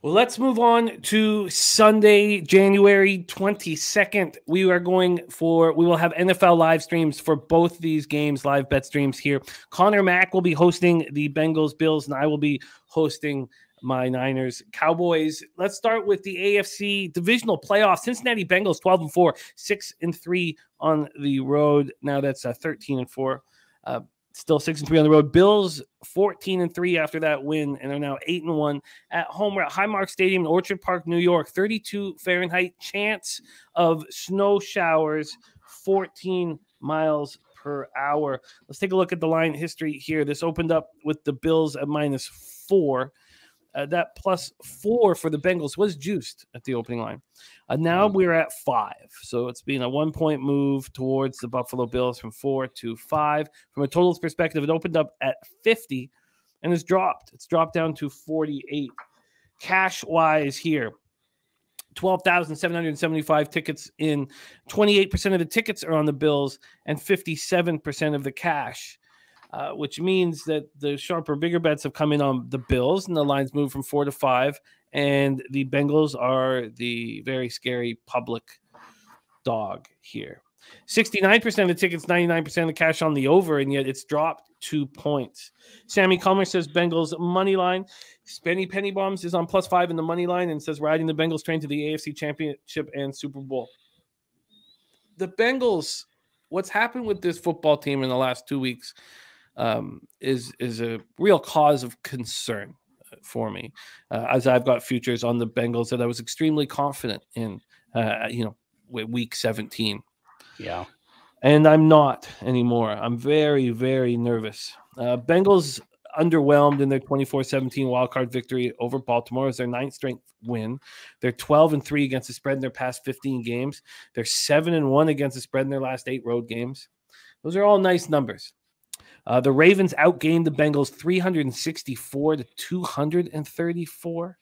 Well, let's move on to Sunday, January 22nd. We will have NFL live streams for both these games, live bet streams here. Connor Mack will be hosting the Bengals Bills, and I will be hosting my Niners Cowboys. Let's start with the AFC Divisional playoffs. Cincinnati Bengals 12-4, 6-3 on the road. Now that's 13-4. Still 6-3 on the road. Bills 14-3 after that win, and they're now 8-1 at home. We're at Highmark Stadium in Orchard Park, New York. 32 Fahrenheit. Chance of snow showers, 14 miles per hour. Let's take a look at the line history here. This opened up with the Bills at -4. That +4 for the Bengals was juiced at the opening line. Now we're at 5. So it's been a 1-point move towards the Buffalo Bills from 4 to 5. From a totals perspective, it opened up at 50 and has dropped. It's dropped down to 48. Cash-wise here, 12,775 tickets in. 28% of the tickets are on the Bills and 57% of the cash. Which means that the sharper, bigger bets have come in on the Bills, and the lines moved from 4 to 5, and the Bengals are the very scary public dog here. 69% of the tickets, 99% of the cash on the over, and yet it's dropped 2 points. Sammy Comer says Bengals money line. Spenny Pennybombs is on +5 in the money line and says riding the Bengals train to the AFC Championship and Super Bowl. The Bengals, what's happened with this football team in the last 2 weeks is a real cause of concern for me, as I've got futures on the Bengals that I was extremely confident in, week 17. Yeah. And I'm not anymore. I'm very, very nervous. Bengals underwhelmed in their 24-17 wildcard victory over Baltimore as their 9th straight win. They're 12-3 against the spread in their past 15 games. They're 7-1 against the spread in their last 8 road games. Those are all nice numbers. The Ravens outgained the Bengals 364 to 234.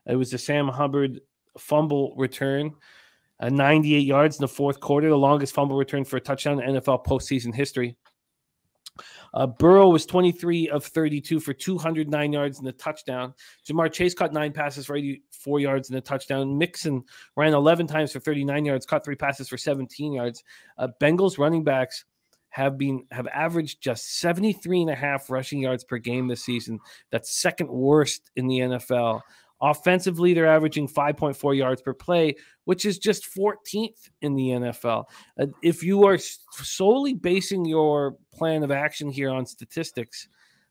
It was a Sam Hubbard fumble return, 98 yards in the fourth quarter, the longest fumble return for a touchdown in NFL postseason history. Burrow was 23 of 32 for 209 yards in the touchdown. Jamar Chase caught 9 passes for 84 yards in the touchdown. Mixon ran 11 times for 39 yards, caught 3 passes for 17 yards. Bengals running backs have averaged just 73.5 rushing yards per game this season. That's second worst in the NFL. Offensively, they're averaging 5.4 yards per play, which is just 14th in the NFL. If you are solely basing your plan of action here on statistics,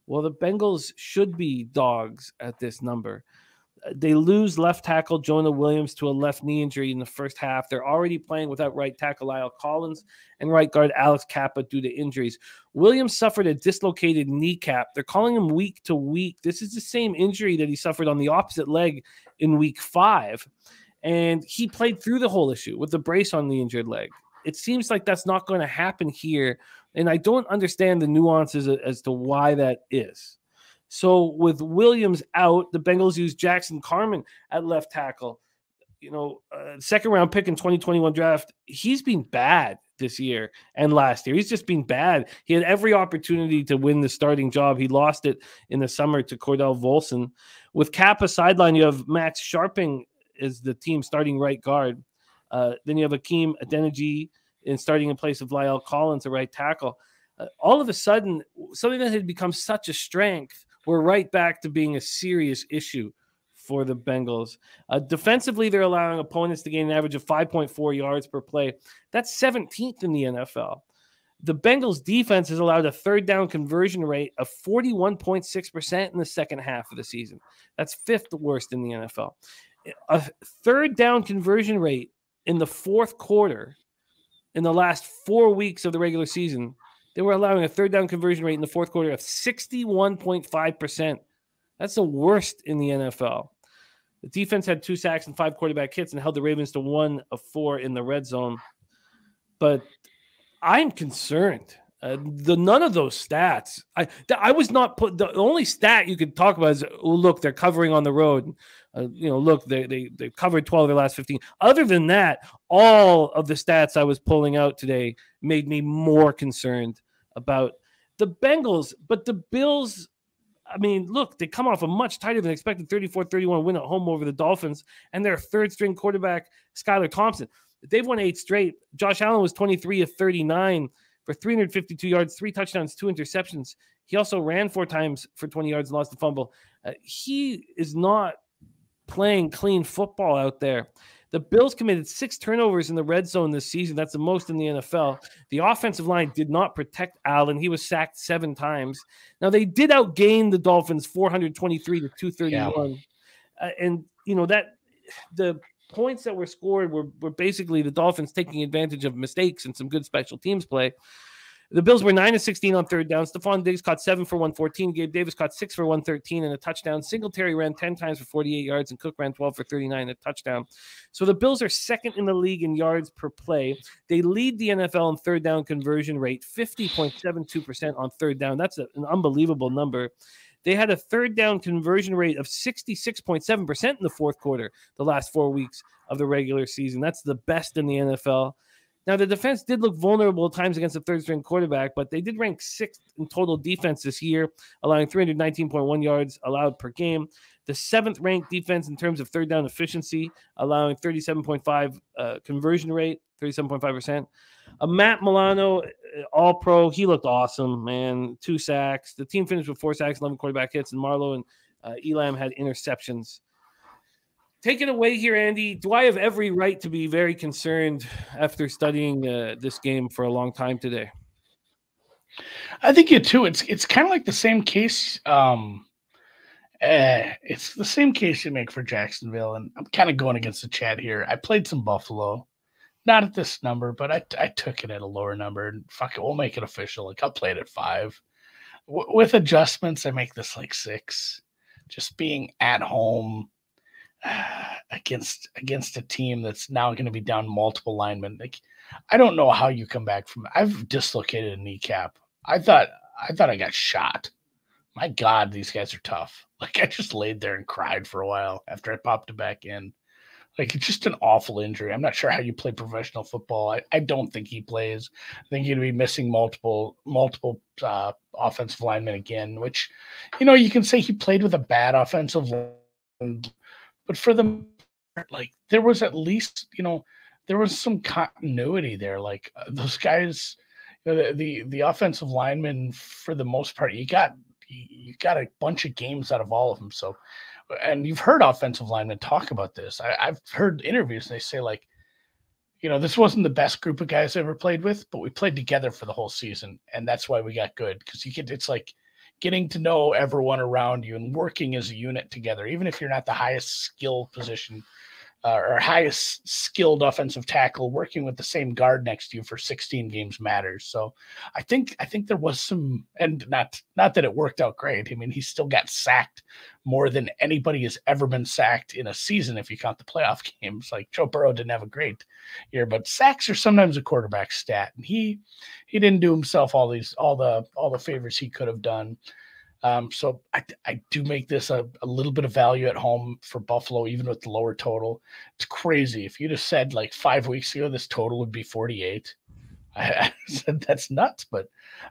well, the Bengals should be dogs at this number. They lose left tackle Jonah Williams to a left knee injury in the first half. They're already playing without right tackle Lyle Collins and right guard Alex Kappa due to injuries. Williams suffered a dislocated kneecap. They're calling him week to week. This is the same injury that he suffered on the opposite leg in week 5. And he played through the whole issue with the brace on the injured leg. It seems like that's not going to happen here. And I don't understand the nuances as to why that is. So with Williams out, the Bengals use Jackson Carman at left tackle. Second round pick in 2021 draft. He's been bad this year and last year. He's just been bad. He had every opportunity to win the starting job. He lost it in the summer to Cordell Volson. With Kappa sideline, you have Max Sharping as the team starting right guard. Then you have Akeem Adeniji starting in place of Lyle Collins, a right tackle. All of a sudden, something that had become such a strength, we're right back to being a serious issue for the Bengals. Defensively, they're allowing opponents to gain an average of 5.4 yards per play. That's 17th in the NFL. The Bengals defense has allowed a third down conversion rate of 41.6% in the second half of the season. That's 5th worst in the NFL. A third down conversion rate in the fourth quarter in the last 4 weeks of the regular season, they were allowing a third down conversion rate in the fourth quarter of 61.5%. That's the worst in the NFL. The defense had 2 sacks and 5 quarterback hits and held the Ravens to 1 of 4 in the red zone. But I'm concerned. None of those stats. I was not put. The only stat you could talk about is, look, they're covering on the road. Look, they covered 12 of their last 15. Other than that, all of the stats I was pulling out today made me more concerned about the Bengals. But the Bills I mean, look, they come off a much tighter than expected 34-31 win at home over the Dolphins, and their third-string quarterback, Skylar Thompson. They've won 8 straight. Josh Allen was 23 of 39 for 352 yards, 3 touchdowns, 2 interceptions. He also ran 4 times for 20 yards and lost a fumble. He is not playing clean football out there. The Bills committed 6 turnovers in the red zone this season. That's the most in the NFL. The offensive line did not protect Allen. He was sacked 7 times. Now, they did outgain the Dolphins 423 to 231. Yeah. And, you know, that the points that were scored were basically the Dolphins taking advantage of mistakes and some good special teams play. The Bills were 9 of 16 on third down. Stephon Diggs caught 7 for 114. Gabe Davis caught 6 for 113 and a touchdown. Singletary ran 10 times for 48 yards, and Cook ran 12 for 39 and a touchdown. So the Bills are second in the league in yards per play. They lead the NFL in third down conversion rate, 50.72% on third down. That's an unbelievable number. They had a third down conversion rate of 66.7% in the fourth quarter, the last 4 weeks of the regular season. That's the best in the NFL. Now, the defense did look vulnerable at times against the third-string quarterback, but they did rank 6th in total defense this year, allowing 319.1 yards allowed per game. The 7th-ranked defense in terms of third down efficiency, allowing 37.5 conversion rate, 37.5%. Matt Milano, all-pro, he looked awesome, man. 2 sacks. The team finished with 4 sacks, 11 quarterback hits, and Marlowe and Elam had interceptions. Take it away here, Andy. Do I have every right to be very concerned after studying this game for a long time today? I think you too. It's kind of like the same case. It's the same case you make for Jacksonville, and I'm kind of going against the chat here. I played some Buffalo, not at this number, but I took it at a lower number. And fuck it, we'll make it official. Like I'll play it at 5. With adjustments, I make this like 6. Just being at home. Against a team that's now going to be down multiple linemen. Like, I don't know how you come back from it. I've dislocated a kneecap. I thought I got shot. My God, these guys are tough. Like, I just laid there and cried for a while after I popped it back in. Like, it's just an awful injury. I'm not sure how you play professional football. I don't think he plays. I think he'd be missing multiple offensive linemen again, which, you know, you can say he played with a bad offensive line. But for the like, there was at least, you know, there was some continuity there. Like those guys, you know, the offensive linemen, for the most part, you got a bunch of games out of all of them. So, and you've heard offensive linemen talk about this. I've heard interviews, and they say like, you know, this wasn't the best group of guys I ever played with, but we played together for the whole season, and that's why we got good. Because it's like getting to know everyone around you and working as a unit together, even if you're not the highest skill position or highest skilled offensive tackle, working with the same guard next to you for 16 games matters. So I think there was some, and not that it worked out great. I mean, he still got sacked more than anybody has ever been sacked in a season, if you count the playoff games. Like Joe Burrow didn't have a great year, but sacks are sometimes a quarterback stat, and he didn't do himself all the favors he could have done. So I do make this a little bit of value at home for Buffalo, even with the lower total. It's crazy. If you'd have said like 5 weeks ago, this total would be 48, I said that's nuts. But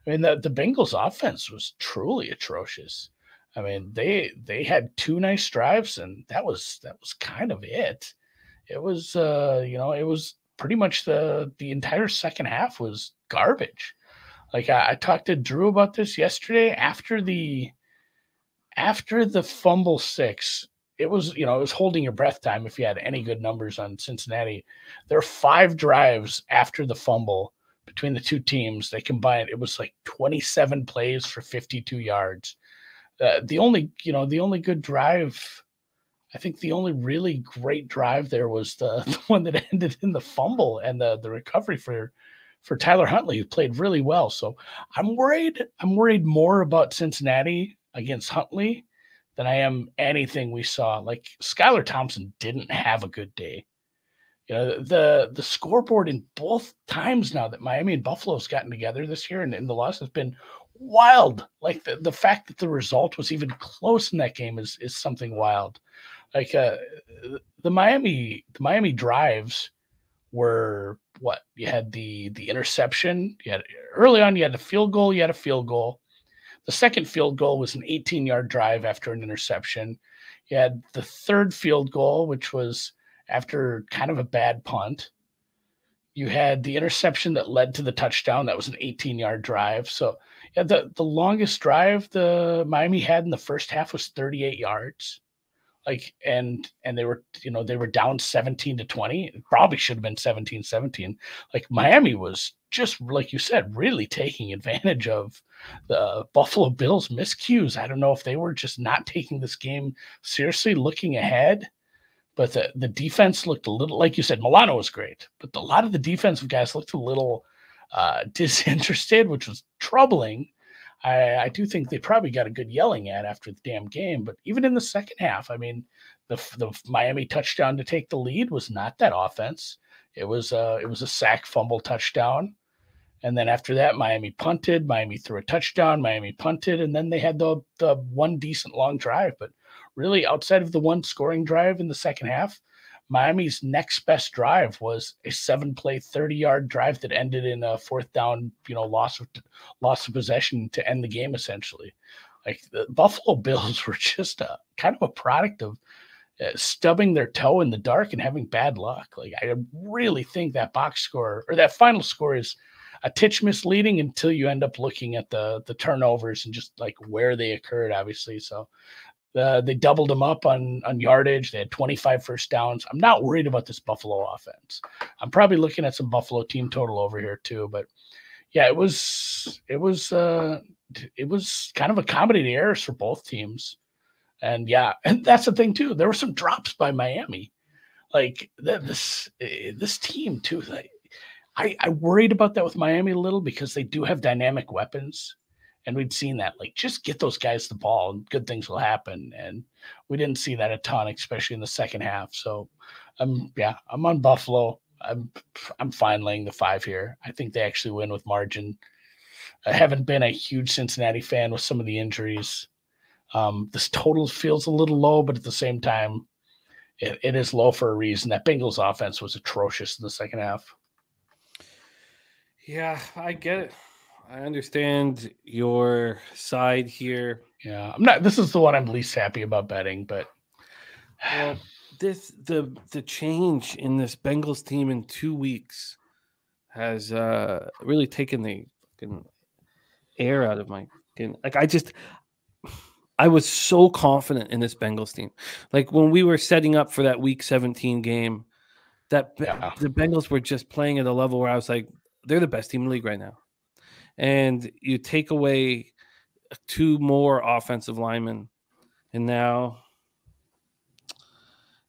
I mean, the Bengals offense was truly atrocious. I mean, they had 2 nice drives, and that was kind of it. It was, it was pretty much the entire second half was garbage. Like I talked to Drew about this yesterday after the fumble 6. It was, it was holding your breath time if you had any good numbers on Cincinnati. There are 5 drives after the fumble between the two teams. They combined, it was like 27 plays for 52 yards. The only good drive, I think the only really great drive there was the one that ended in the fumble and the recovery for Tyler Huntley, who played really well. So I'm worried more about Cincinnati against Huntley than I am anything we saw. Like Skylar Thompson didn't have a good day. You know, the scoreboard in both times now that Miami and Buffalo's gotten together this year and the loss has been wild. Like the fact that the result was even close in that game is something wild. Like the Miami drives were what? You had the interception. You had early on, you had a field goal. The second field goal was an 18-yard drive after an interception. You had the third field goal, which was after kind of a bad punt. You had the interception that led to the touchdown. That was an 18-yard drive. So yeah, the longest drive the Miami had in the first half was 38 yards. Like, and they were, they were down 17-20. It probably should have been 17-17. Like, Miami was just, like you said, really taking advantage of the Buffalo Bills miscues. I don't know if they were just not taking this game seriously, looking ahead. But the defense looked a little, like you said, Milano was great, but a lot of the defensive guys looked a little disinterested, which was troubling. I do think they probably got a good yelling at after the damn game. But even in the second half, I mean, the Miami touchdown to take the lead was not that offense. It was a sack fumble touchdown. And then after that, Miami punted, Miami threw a touchdown, Miami punted, and then they had the one decent long drive. But really, outside of the one scoring drive in the second half, Miami's next best drive was a 7-play, 30-yard drive that ended in a fourth down, loss of possession to end the game, essentially. Like, the Buffalo Bills were just kind of a product of stubbing their toe in the dark and having bad luck. Like, I really think that box score, or that final score, is a titch misleading until you end up looking at the turnovers and just like where they occurred, obviously. So they doubled them up on yardage. They had 25 first downs. I'm not worried about this Buffalo offense. I'm probably looking at some Buffalo team total over here too. But yeah, it was kind of accommodating errors for both teams. And yeah, and that's the thing too. There were some drops by Miami. Like, this team too. Like, I worried about that with Miami a little because they do have dynamic weapons. And we'd seen that, like, just get those guys the ball and good things will happen. And we didn't see that a ton, especially in the second half. So, I'm on Buffalo. I'm fine laying the 5 here. I think they actually win with margin. I haven't been a huge Cincinnati fan with some of the injuries. This total feels a little low, but at the same time, it is low for a reason. That Bengals offense was atrocious in the second half. Yeah, I get it. I understand your side here. Yeah, this is the one I'm least happy about betting, but well, the change in this Bengals team in 2 weeks has really taken the fucking air out of my skin. Like, I was so confident in this Bengals team. Like, when we were setting up for that Week 17 game, the Bengals were just playing at a level where I was like, they're the best team in the league right now. And you take away 2 more offensive linemen, and now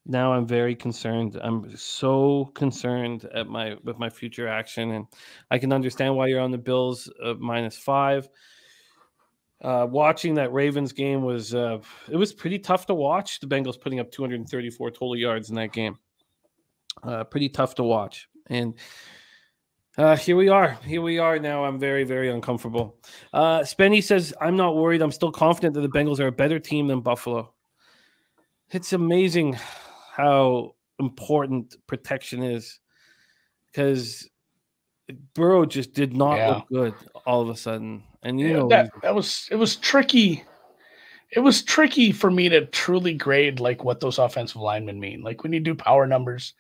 I'm very concerned. I'm so concerned with my future action, and I can understand why you're on the Bills -5. Watching that Ravens game was it was pretty tough to watch. The Bengals putting up 234 total yards in that game. Pretty tough to watch, and here we are now. I'm very, very uncomfortable. Spenny says, I'm not worried. I'm still confident that the Bengals are a better team than Buffalo. It's amazing how important protection is, because Burrow just did not look good all of a sudden. And it was tricky. It was tricky for me to truly grade like what those offensive linemen mean. Like, when you do power numbers,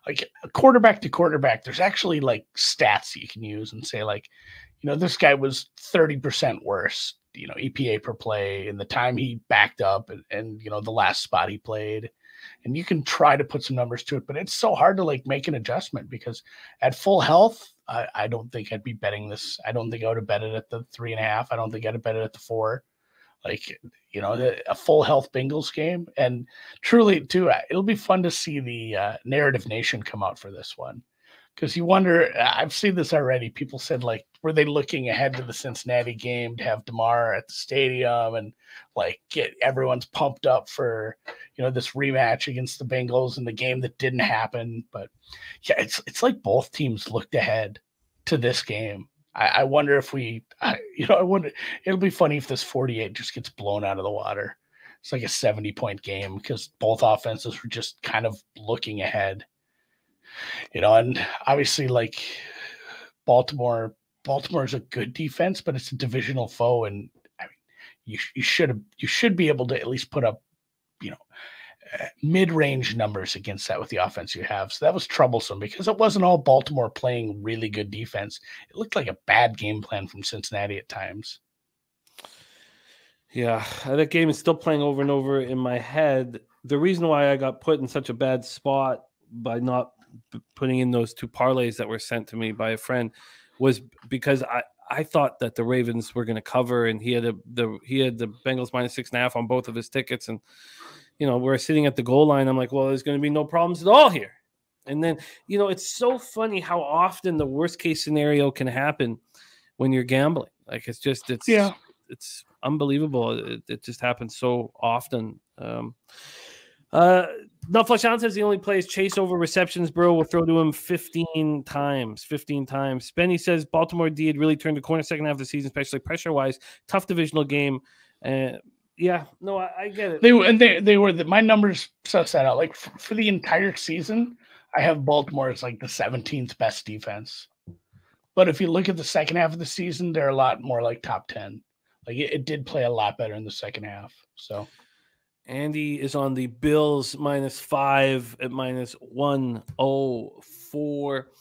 like quarterback to quarterback, there's actually like stats you can use and say, like, this guy was 30% worse, EPA per play in the time he backed up and the last spot he played. And you can try to put some numbers to it, but it's so hard to like make an adjustment because at full health, I don't think I'd be betting this. I don't think I would have bet it at the 3.5. I don't think I'd have bet it at the 4. Like, a full health Bengals game. And truly, too, it'll be fun to see the Narrative Nation come out for this one. Because you wonder, I've seen this already. People said, like, were they looking ahead to the Cincinnati game to have DeMar at the stadium and, like, get everyone's pumped up for, this rematch against the Bengals in the game that didn't happen. But, yeah, it's like both teams looked ahead to this game. I wonder if I wonder, it'll be funny if this 48 just gets blown out of the water. It's like a 70-point game because both offenses were just kind of looking ahead, and obviously, like, Baltimore is a good defense, but it's a divisional foe. And I mean, you should be able to at least put up, mid-range numbers against that with the offense you have. So that was troublesome because it wasn't all Baltimore playing really good defense. It looked like a bad game plan from Cincinnati at times. Yeah, that game is still playing over and over in my head. The reason why I got put in such a bad spot by not putting in those 2 parlays that were sent to me by a friend was because I thought that the Ravens were going to cover, and he had the Bengals -6.5 on both of his tickets, and we're sitting at the goal line. I'm like, well, there's going to be no problems at all here. And then it's so funny how often the worst case scenario can happen when you're gambling. Like it's unbelievable. It just happens so often. Not Flush Down says he only plays Chase over receptions. Burrow will throw to him 15 times. Spenny says Baltimore D had really turned the corner second half of the season, especially pressure-wise. Tough divisional game. Yeah, no, I get it. They were my numbers suss that out. Like for the entire season, I have Baltimore as like the 17th best defense. But if you look at the second half of the season, they're a lot more like top 10. Like it did play a lot better in the second half. So Andy is on the Bills -5 at -104.